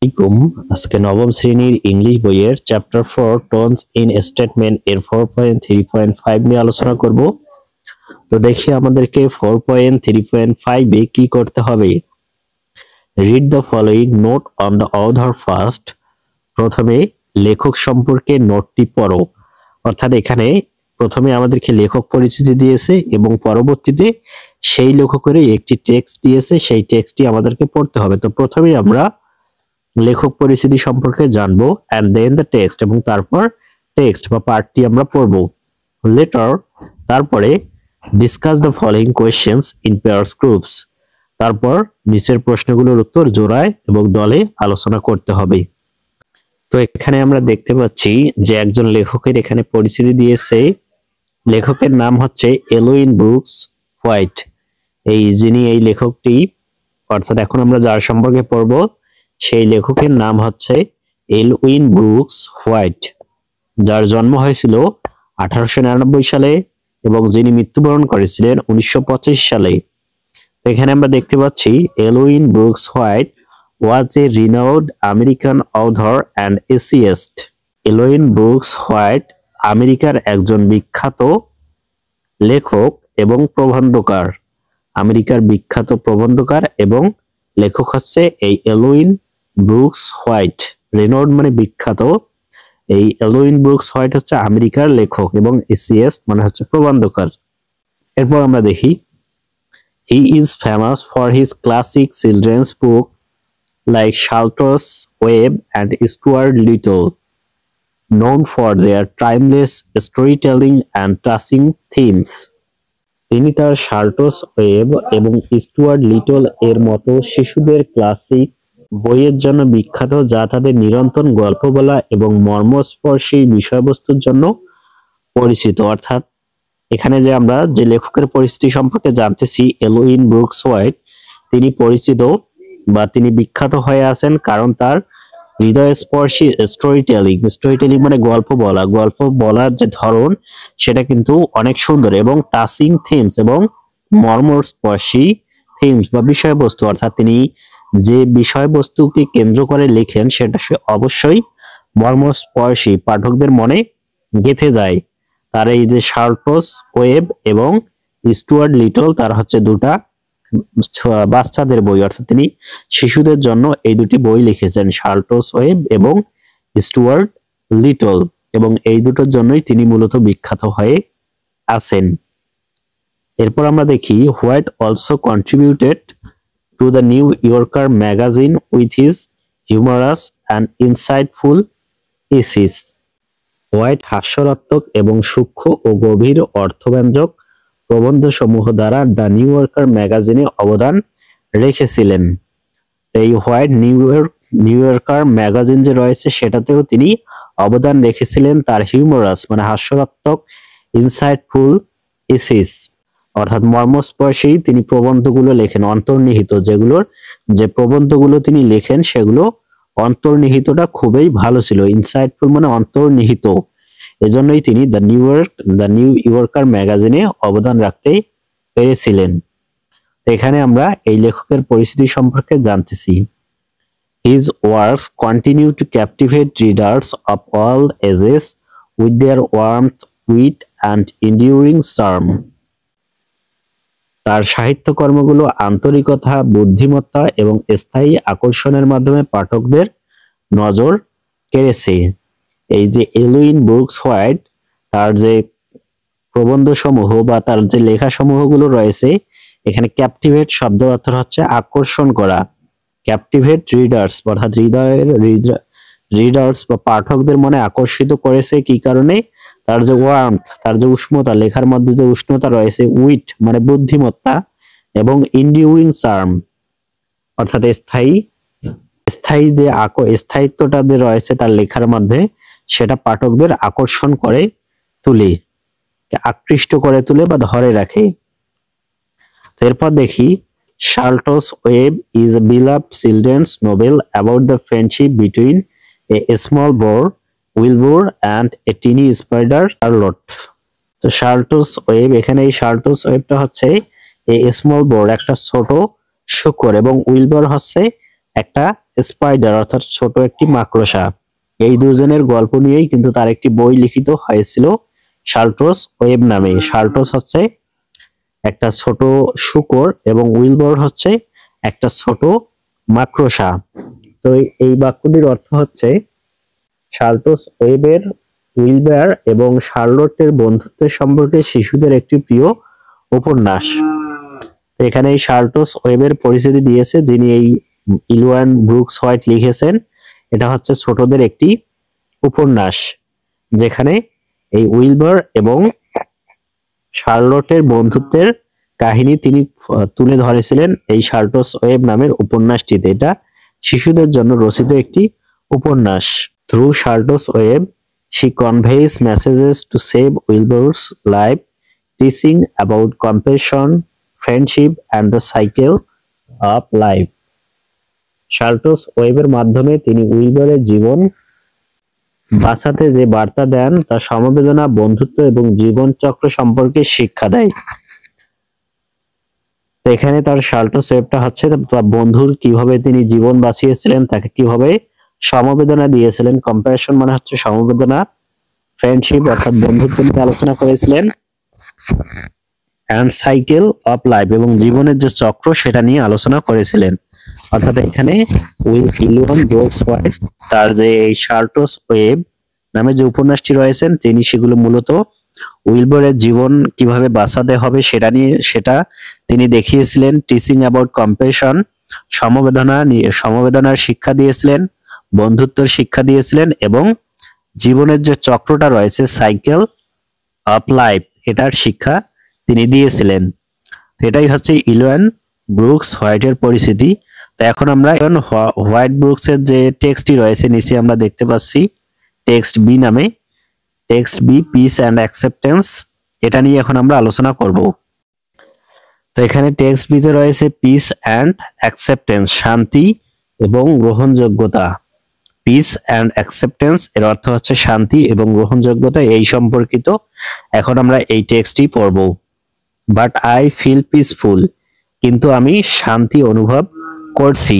আসসালামু আলাইকুম। আজকে নবম শ্রেণীর ইংলিশ বইয়ের চ্যাপ্টার 4 টোনস ইন স্টেটমেন্ট এর 4.3.5 নিয়ে আলোচনা করব। তো দেখি আমাদেরকে 4.3.5 এ কি করতে হবে। Read the following note on the author first. প্রথমে লেখক সম্পর্কে নোটটি পড়ো। অর্থাৎ এখানে প্রথমে আমাদেরকে লেখক পরিচিতি দিয়েছে এবং পরবর্তীতে সেই লেখকের একটি টেক্সট দিয়েছে, সেই টেক্সটটি আমাদেরকে পড়তে হবে। তো প্রথমেই আমরা লেখক পরিচিতি সম্পর্কে জানবো এন্ড দেন দ্য টেক্সট, এবং তারপর টেক্সট বা পার্টটি আমরা পড়বো। লেটার তারপরে discuss the following questions in pairs groups. তারপর নিচের প্রশ্নগুলোর উত্তর জোড়ায় এবং দলে আলোচনা করতে হবে। তো এখানে আমরা দেখতে পাচ্ছি যে একজন লেখকের এখানে পরিচিতি দিয়েছে। লেখকের নাম হচ্ছে এলোইন ব্রুকস হোয়াইট। যিনি এই লেখকটি, অর্থাৎ এখন আমরা যার সম্পর্কে পড়বো সেই লেখকের নাম হচ্ছে এলউইন ব্রুকস হোয়াইট, যার জন্ম হয়েছিল 1899 সালে এবং যিনি মৃত্যুবরণ করেছিলেন 1925 সালে। এখানে আমরা দেখতে পাচ্ছি Elwin Brooks white was a renowned American author and essayist. Elwin Brooks white আমেরিকার একজন বিখ্যাত লেখক এবং প্রবন্ধকার। আমেরিকার বিখ্যাত প্রবন্ধকার এবং লেখক হচ্ছে এই এলউইন ব্রুকস হোয়াইট। রেনোড মানে বিখ্যাত, এই এলউইন ব্রুকস হোয়াইট হচ্ছে আমেরিকার লেখক এবং এসিএস মানে হচ্ছে প্রবন্ধকার। এরপর আমরা দেখি he is famous for his classic children's book like Charlotte's web and Stuart Little, known for their timeless storytelling and touching themes. তিনি তার শার্লটস ওয়েব এবং স্টুয়ার্ট লিটল এর মতো শিশুদের ক্লাসিক বইয়ের জন্য বিখ্যাত, যা তাদের নিরন্তর গল্প বলা এবং মর্মস্পর্শী বিষয়বস্তুর জন্য পরিচিত। অর্থাৎ এখানে যে আমরা যে লেখকের পরিচিতি সম্পর্কে জানতেছি, এলউইন ব্রুকস হোয়াইট, তিনি পরিচিত বা তিনি বিখ্যাত হয়ে আছেন কারণ তার হৃদয়স্পর্শী স্টোরি টেলিং মানে গল্প বলার যে ধরন সেটা কিন্তু অনেক সুন্দর, এবং টাচিং থিমস এবং মর্মস্পর্শী থিমস বা বিষয়বস্তু, অর্থাৎ তিনি যে বিষয়বস্তুকে কেন্দ্র করে লেখেন সেটা সে অবশ্যই মর্মস্পর্শী, পাঠকদের মনে গেঁথে যায়। তার এই যে শার্লটস ওয়েব এবং স্টুয়ার্ট লিটল, তার হচ্ছে দুটা বাচ্চাদের বই, অর্থাৎ তিনি শিশুদের জন্য এই দুটি বই লিখেছেন, শার্লটস ওয়েব এবং স্টুয়ার্ট লিটল, এবং এই দুটোর জন্যই তিনি মূলত বিখ্যাত হয়ে আছেন। এরপর আমরা দেখি White also contributed to the New Yorker magazine with his humorous and insightful essays. White হাস্যরত্মক এবং সূক্ষ্ম ও গভীর অর্থব্যঞ্জক প্রবন্ধসমূহ দ্বারা দ্য নিউ ইয়র্কার ম্যাগাজিনে অবদান রেখেছিলেন। এই হোয়াইট নিউ ইয়র্কার ম্যাগাজিন যে রয়েছে সেটাতেও তিনি অবদান রেখেছিলেন তার হিউমারাস মানে হাস্যরত্মক, ইনসাইটফুল এসিস অর্থাৎ মর্মস্পর্শী তিনি প্রবন্ধগুলো লেখেন, অন্তর্নিহিত যে প্রবন্ধগুলো তিনি লেখেন সেগুলো অন্তর্নিহিতটা খুবই ভালো ছিল। ইনসাইটফুল মানে অন্তর্নিহিত, এজন্যই তিনি দ্য নিউ ইয়র্কার ম্যাগাজিনে অবদান রাখতে পেরেছিলেন। এখানে আমরা এই লেখকের পরিচিতি সম্পর্কে জানতেছি। His works continue to captivate readers of all ages with their warmth, wit and enduring charm. তার সাহিত্যকর্মগুলো আন্তরিকতা, বুদ্ধিমত্তা এবং স্থায়ী আকর্ষণের মাধ্যমে পাঠকদের নজর কেড়েছে। এই যে এলউইন ব্রুকস হোয়াইট, তার যে প্রবন্ধসমূহ বা তার যে লেখাসমূহগুলো রয়েছে, এখানে ক্যাপটিভেট শব্দ অর্থ হচ্ছে আকর্ষণ করা। ক্যাপটিভেট রিডার্স অর্থাৎ রিডার্স বা পাঠকদের মনে আকর্ষিত করেছে কি কারণে? তার যে ওয়ার্মথ, তার যে উষ্ণতা, লেখার মধ্যে যে উষ্ণতা রয়েছে, উইট মানে বুদ্ধিমত্তা, এবং ইন্ডিউরিং চার্ম অর্থাৎ স্থায়িত্বটা যে রয়েছে তার লেখার মধ্যে, সেটা পাঠকদের আকর্ষণ করে তুলে, আকৃষ্ট করে তুলে বা ধরে রাখে। এরপর দেখি শার্লটস web is a beloved children's novel about the friendship between a small boar Wilbur and a teeny spider Charlotte. তো শার্লটস ওয়েব, এখানে এই শার্লটস ওয়েবটা হচ্ছে এই স্মল বোর একটা ছোট শূকর, এবং উইলবার হচ্ছে একটা স্পাইডার অর্থাৎ ছোট একটি মাকড়সা। এই দুজনের গল্প নিয়েই কিন্তু তার একটি বই লিখিত হয়েছিল শার্লটস ওয়েব নামে। শার্লটস হচ্ছে একটা ছোট শূকর এবং উইলবার হচ্ছে একটা ছোট মাকড়সা। তো এই বাক্যটির অর্থ হচ্ছে শার্লটস ওয়েবের উইলবার এবং শার্লটের বন্ধুত্বের সম্পর্কে শিশুদের একটি প্রিয় উপন্যাস। এখানে এই শার্লটস ওয়েবের পরিচিতি দিয়েছে যিনি এই ইলওয়ান ব্রুকস হোয়াইট লিখেছেন। এটা হচ্ছে ছোটদের একটি উপন্যাস যেখানে এই উইলবার এবং শার্লটের বন্ধুত্বের কাহিনী তিনি তুলে ধরেছিলেন এই শার্লটস ওয়েব নামের উপন্যাসটিতে। এটা শিশুদের জন্য রচিত একটি উপন্যাস। Through Charlotte's Web she conveys messages to save Wilbur's life, teaching about compassion, friendship and the cycle of life. শার্লটস ওয়েবের মাধ্যমে তিনি উইলবারের জীবন বাঁচাতে যে বার্তা দেন তা সমবেদনা, বন্ধুত্ব এবং জীবন চক্র সম্পর্কে শিক্ষা দেয়। তো এখানে তার শার্লটস ওয়েবটা হচ্ছে তার বন্ধুর কিভাবে তিনি জীবন বাঁচিয়েছিলেন, তাকে কিভাবে সমবেদনা দিয়েছিলেন। কম্প্যাশন মানে হচ্ছে সমবেদনা, ফ্রেন্ডশিপ অর্থাৎ বন্ধুত্ব নিয়ে আলোচনা করেছিলেন, অ্যান্ড সাইকেল অফ লাইফ এবং জীবনের যে চক্র সেটা নিয়ে আলোচনা করেছিলেন। অর্থাৎ এখানে উইলিয়াম ব্রুকস হোয়াইট তার যে এই শার্লটস ওয়েব নামে যে উপন্যাসটি রয়েছেন তিনি সেগুলো মূলত উইলবারের জীবন কিভাবে বাঁচাতে হবে সেটা তিনি দেখিয়েছিলেন। টিচিং অ্যাবাউট কম্প্যাশন সমবেদনার শিক্ষা দিয়েছিলেন, বন্ধুত্বের শিক্ষা দিয়েছিলেন এবং জীবনের যে চক্রটা রয়েছে সাইকেল অফ লাইফ এটার শিক্ষা তিনি দিয়েছিলেন। এটাই হচ্ছে ইলওয়ান ব্রুকস হোয়াইটের পরিচিতি। তো এখন আমরা হোয়াইট ব্রুকসের যে টেক্সটটি রয়েছে নিচে আমরা দেখতে পাচ্ছি টেক্সট বি নামে, text B peace and acceptance, এটা নিয়ে এখন আমরা আলোচনা করব। তো এখানে টেক্সট বিতে রয়েছে পিস অ্যান্ড অ্যাকসেপ্টেন্স, শান্তি এবং গ্রহণযোগ্যতা। পিস অ্যান্ড অ্যাকসেপ্টেন্স এর অর্থ হচ্ছে শান্তি এবং গ্রহণযোগ্যতা এই সম্পর্কিত। এখন আমরা এই টেক্সটটি পড়ব। বাট আই ফিল পিসফুল, কিন্তু আমি শান্তি অনুভব করছি।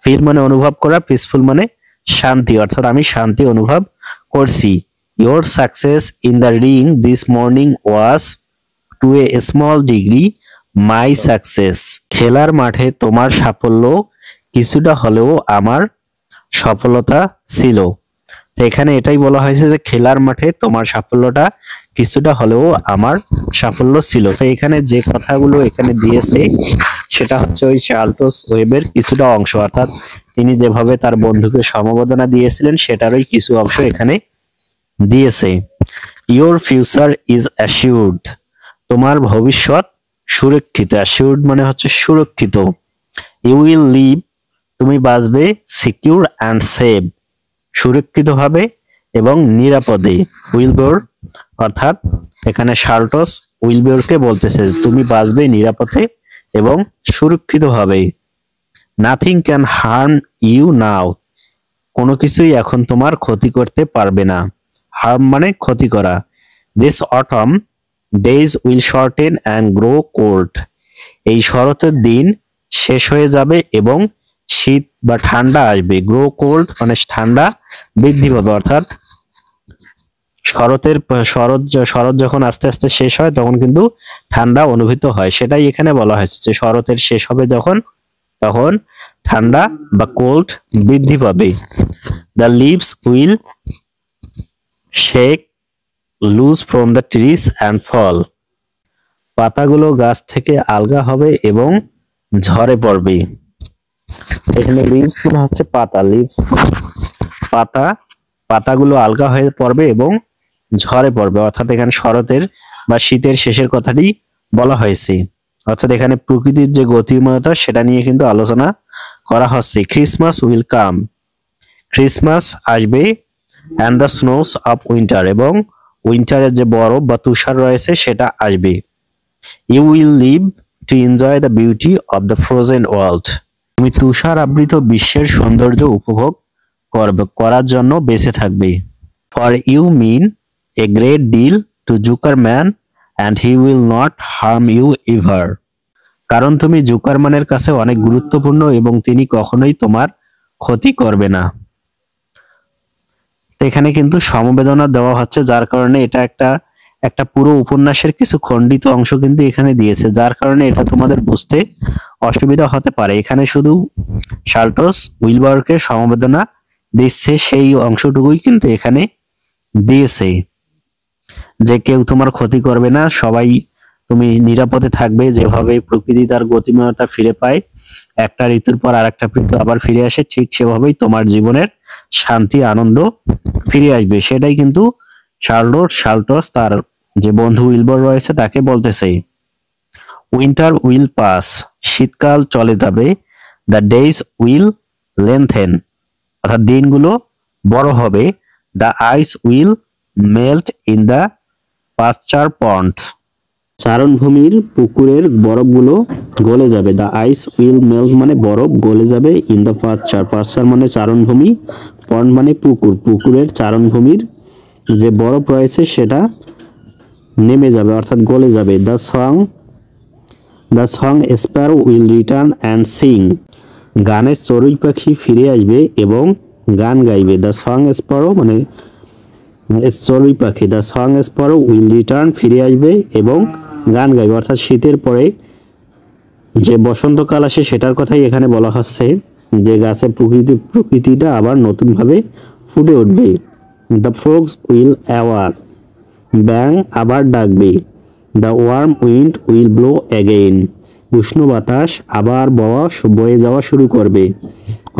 ফিল মানে অনুভব করা, পিসফুল মানে শান্তি, অর্থাৎ আমি শান্তি অনুভব করছি। Your success in the ring this morning was to a small degree my success. খেলার মাঠে তোমার সাফল্য কিছুটা হলেও আমার সফলতা ছিল। তো এখানে এটাই বলা হয়েছে যে খেলার মাঠে তোমার সাফল্যটা কিছুটা হলেও আমার সাফল্য ছিল। তো এখানে যে কথাগুলো এখানে দিয়েছে সেটা হচ্ছে ওই শার্লটস ওয়েবের কিছুটা অংশ, অর্থাৎ তিনি যেভাবে তার বন্ধুকে সমবেদনা দিয়েছিলেন সেটারই কিছু অংশ এখানে দিয়েছে। ইয়োর ফিউচার ইজ অ্যাসিউরড, তোমার ভবিষ্যৎ সুরক্ষিত। অ্যাসিউরড মানে হচ্ছে সুরক্ষিত। ইউ উইল লিভ, তুমি বাঁচবে। সিকিউর অ্যান্ড সেভ, সুরক্ষিতভাবে এবং নিরাপদে। উইলবার অর্থাৎ এখানে শার্লটস উইলবারকে বলতেছে তুমি বাঁচবে নিরাপদে এবং সুরক্ষিতভাবে। নাথিং ক্যান হার্ম ইউ নাও, কোনো কিছুই এখন তোমার ক্ষতি করতে পারবে না। হার্ম মানে ক্ষতি করা। This autumn days will shorten and grow cold, এই শরতের দিন শেষ হয়ে যাবে এবং শীত বা ঠান্ডা আসবে। গ্রো কোল্ড মানে ঠান্ডা বৃদ্ধি পাবে, অর্থাৎ শরৎ যখন আস্তে আস্তে শেষ হয় তখন কিন্তু ঠান্ডা অনুভূত হয়। সেটাই এখানে বলা হয়েছে যে শরতের শেষ হবে যখন, তখন ঠান্ডা বা কোল্ড বৃদ্ধি পাবে। The leaves will shake loose from the trees and fall, পাতাগুলো গাছ থেকে আলগা হবে এবং ঝরে পড়বে। এখানে লিভস মানে হচ্ছে পাতা, লিভস পাতাগুলো আলগা হয়ে পড়বে এবং ঝরে পড়বে, অর্থাৎ এখানে শরতের বা শীতের শেষের কথাটি বলা হয়েছে। অর্থাৎ এখানে প্রকৃতির যে গতিময়তা সেটা নিয়ে কিন্তু আলোচনা করা হচ্ছে। ক্রিসমাস উইল কাম, ক্রিসমাস আসবে। And the snows of winter, এবং উইন্টারের যে বরফ বা তুষার রয়েছে সেটা আসবে। You will live to enjoy the beauty of the frozen world, তুমি তুষার আবৃত বিশ্বের সৌন্দর্য উপভোগ করার জন্য বেঁচে থাকবে। For you mean a great deal to Zuckerman and he will not harm you ever, কারণ তুমি জুকারম্যানের কাছে অনেক গুরুত্বপূর্ণ এবং তিনি কখনোই তোমার ক্ষতি করবে না। এখানে কিন্তু সমবেদনা দেওয়া হচ্ছে, যার কারণে এটা একটা পুরো উপন্যাসের কিছু খণ্ডিত অংশ কিন্তু এখানে দিয়েছে, যার কারণে এটা তোমাদের বুঝতে অসুবিধা হতে পারে। এখানে শুধু শাল্টস উইলবারকে সমবেদনা দিচ্ছে, সেই অংশটুকুই কিন্তু এখানে দিয়েছে যে কেউ তোমার ক্ষতি করবে না, সবাই তুমি নিরাপদে থাকবে। যেভাবে প্রকৃতি তার গতিময়তা ফিরে পায়, একটা ঋতুর পর আরেকটা ঋতু আবার ফিরে আসে, ঠিক সেভাবেই তোমার জীবনের শান্তি আনন্দ ফিরে আসবে। সেটাই কিন্তু শাল্টস তার যে বন্ধু উইলবার রয়েছে তাকে বলতেছে। উইন্টার উইল পাস, শীতকাল চলে যাবে। দ্য ডেজ উইল লেন্থেন, অর্থাৎ দিনগুলো বড় হবে। The ice will melt in the pasture pond, চারণভূমির পুকুরের বরফগুলো গলে যাবে। দ্য আইস উইল মেল্ট মানে বরফ গলে যাবে। ইন দ্য পাশ্চার, পাশ্চার মানে চারণভূমি, পন্ড মানে পুকুর, পুকুরের চারণভূমির যে বরফ রয়েছে সেটা নেমে যাবে অর্থাৎ গলে যাবে। The song Sparrow will return and sing, গানের চড়ুই পাখি ফিরে আসবে এবং গান গাইবে। দ্য সং স্প্যারো মানে চড়ুই পাখি, the song Sparrow will return ফিরে আসবে এবং গান গাইবে, অর্থাৎ শীতের পরে যে বসন্তকাল আসে সেটার কথাই এখানে বলা হচ্ছে, যে গাছের প্রকৃতিটা আবার নতুনভাবে ফুটে উঠবে। দ্য ফ্রগস উইল অ্যাওয়াক, ব্যাং আবার ডাকবে। The warm wind will blow again, উষ্ণ বাতাস আবার বয়ে যাওয়া শুরু করবে।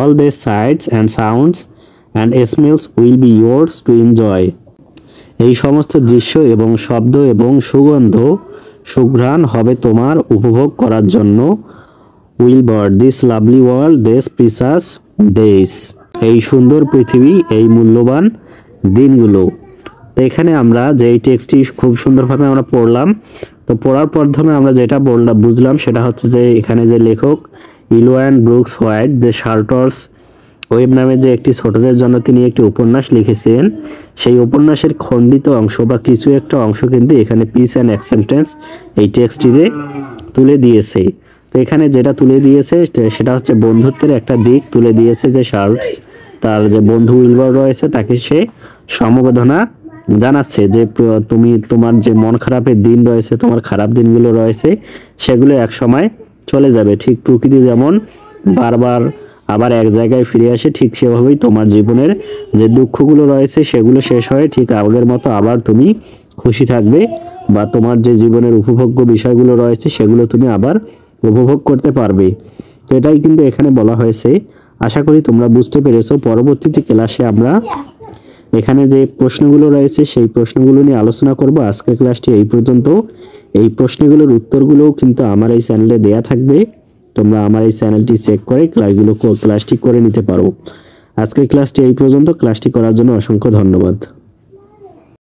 All the sights and sounds and smells will be yours to enjoy, এই সমস্ত দৃশ্য এবং শব্দ এবং সুগন্ধ সুঘ্রাণ হবে তোমার উপভোগ করার জন্য। Wilbur, this lovely world, this প্রিসাস days, এই সুন্দর পৃথিবী, এই মূল্যবান দিনগুলো। তো এখানে আমরা যে এই টেক্সটটি খুব সুন্দরভাবে আমরা পড়লাম, তো পড়ার মাধ্যমে আমরা যেটা বুঝলাম সেটা হচ্ছে যে এখানে যে লেখক ইলোয়ান ব্রুকস হোয়াইট, যে শাল্টস ওয়েব নামে যে একটি ছোটদের জন্য তিনি একটি উপন্যাস লিখেছেন, সেই উপন্যাসের খণ্ডিত অংশ বা কিছু একটা অংশ কিন্তু এখানে পিস অ্যান্ড অ্যাকসেপ্টেন্স এই টেক্সটিতে তুলে দিয়েছে। তো এখানে যেটা তুলে দিয়েছে সেটা হচ্ছে বন্ধুত্বের একটা দিক তুলে দিয়েছে, যে শাল্টস তার যে বন্ধু উইলবার রয়েছে তাকে সে সমবেদনা জানাচ্ছে যে তুমি তোমার যে মন খারাপের দিন রয়েছে, তোমার খারাপ দিনগুলো রয়েছে, সেগুলো এক সময় চলে যাবে। ঠিক প্রকৃতি যেমন বারবার আবার এক জায়গায় ফিরে আসে, ঠিক সেভাবেই তোমার জীবনের যে দুঃখগুলো রয়েছে সেগুলো শেষ হয়ে ঠিক আগের মতো আবার তুমি খুশি থাকবে, বা তোমার যে জীবনের উপভোগ্য বিষয়গুলো রয়েছে সেগুলো তুমি আবার উপভোগ করতে পারবে। তো এটাই কিন্তু এখানে বলা হয়েছে। আশা করি তোমরা বুঝতে পেরেছো। পরবর্তীতে ক্লাসে আমরা এখানে যে প্রশ্নগুলো রয়েছে সেই প্রশ্নগুলো নিয়ে আলোচনা করব। আজকের ক্লাসটি এই পর্যন্ত। এই প্রশ্নগুলোর উত্তরগুলোও কিন্তু আমার এই চ্যানেলে দেয়া থাকবে, তোমরা আমার এই চ্যানেলটি চেক করে ক্লাসটি করে নিতে পারো। আজকের ক্লাসটি এই পর্যন্ত। ক্লাসটি করার জন্য অসংখ্য ধন্যবাদ।